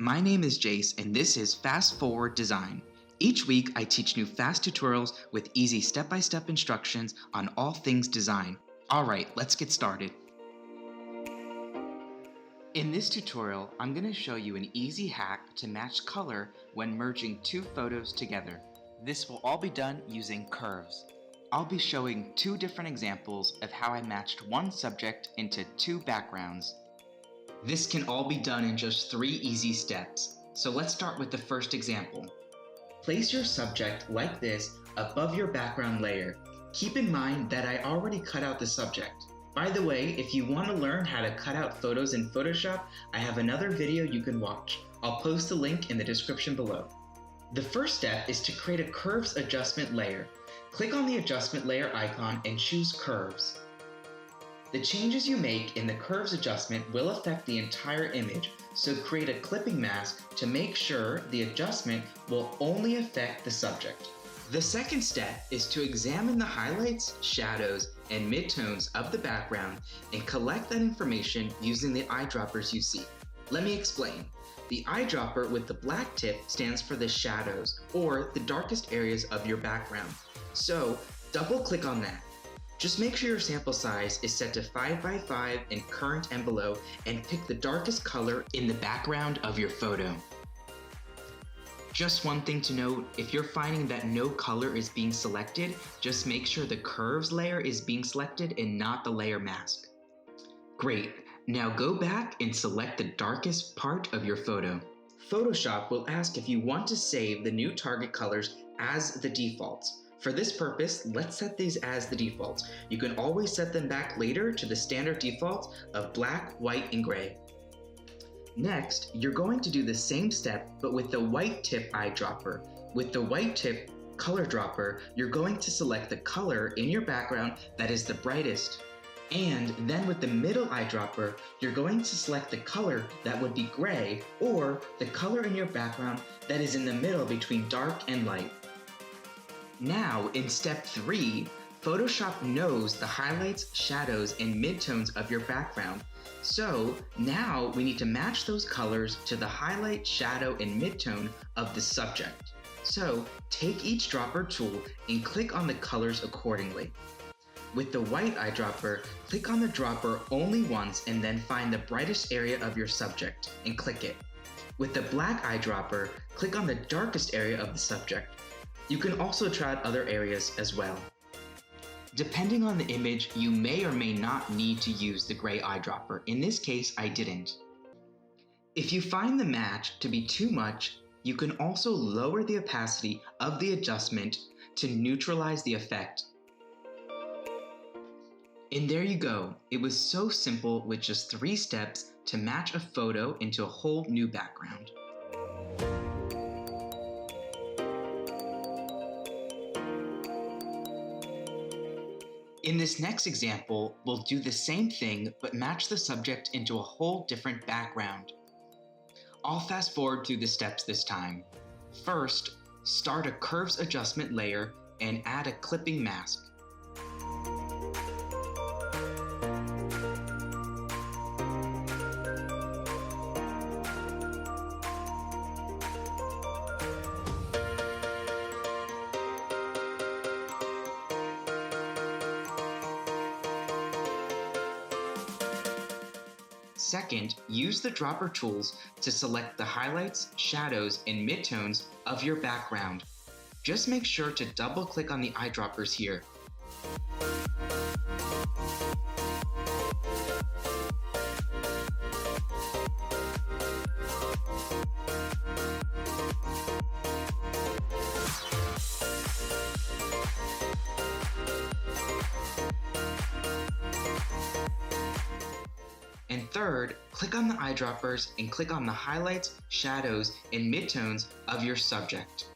My name is Jace, and this is Fast Forward Design. Each week, I teach new fast tutorials with easy step-by-step instructions on all things design. Alright, let's get started. In this tutorial, I'm going to show you an easy hack to match color when merging two photos together. This will all be done using curves. I'll be showing two different examples of how I matched one subject into two backgrounds. This can all be done in just 3 easy steps. So let's start with the first example. Place your subject like this above your background layer. Keep in mind that I already cut out the subject. By the way, if you want to learn how to cut out photos in Photoshop, I have another video you can watch. I'll post the link in the description below. The first step is to create a curves adjustment layer. Click on the adjustment layer icon and choose curves. The changes you make in the curves adjustment will affect the entire image, so create a clipping mask to make sure the adjustment will only affect the subject. The second step is to examine the highlights, shadows, and midtones of the background and collect that information using the eyedroppers you see. Let me explain. The eyedropper with the black tip stands for the shadows, or the darkest areas of your background. So, double-click on that. Just make sure your sample size is set to 5x5 in current and below, and pick the darkest color in the background of your photo. Just one thing to note, if you're finding that no color is being selected, just make sure the curves layer is being selected and not the layer mask. Great, now go back and select the darkest part of your photo. Photoshop will ask if you want to save the new target colors as the defaults. For this purpose, let's set these as the defaults. You can always set them back later to the standard defaults of black, white, and gray. Next, you're going to do the same step, but with the white tip eyedropper. With the white tip color dropper, you're going to select the color in your background that is the brightest. And then with the middle eyedropper, you're going to select the color that would be gray, or the color in your background that is in the middle between dark and light. Now, in step 3, Photoshop knows the highlights, shadows, and midtones of your background. So now we need to match those colors to the highlight, shadow, and midtone of the subject. So take each dropper tool and click on the colors accordingly. With the white eyedropper, click on the dropper only once and then find the brightest area of your subject and click it. With the black eyedropper, click on the darkest area of the subject. You can also try out other areas as well. Depending on the image, you may or may not need to use the gray eyedropper. In this case, I didn't. If you find the match to be too much, you can also lower the opacity of the adjustment to neutralize the effect. And there you go. It was so simple with just 3 steps to match a photo into a whole new background. In this next example, we'll do the same thing but match the subject into a whole different background. I'll fast forward through the steps this time. First, start a curves adjustment layer and add a clipping mask. Second, use the dropper tools to select the highlights, shadows, and midtones of your background. Just make sure to double-click on the eyedroppers here. And third, click on the eyedroppers and click on the highlights, shadows, and midtones of your subject.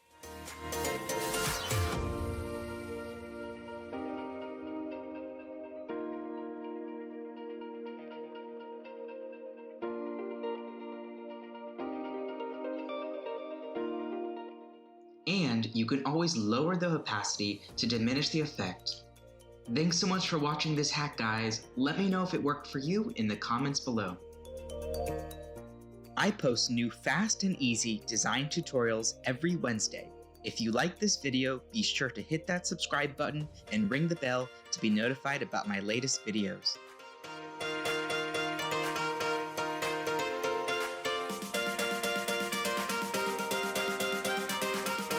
And you can always lower the opacity to diminish the effect. Thanks so much for watching this hack, guys. Let me know if it worked for you in the comments below. I post new fast and easy design tutorials every Wednesday. If you like this video, be sure to hit that subscribe button and ring the bell to be notified about my latest videos.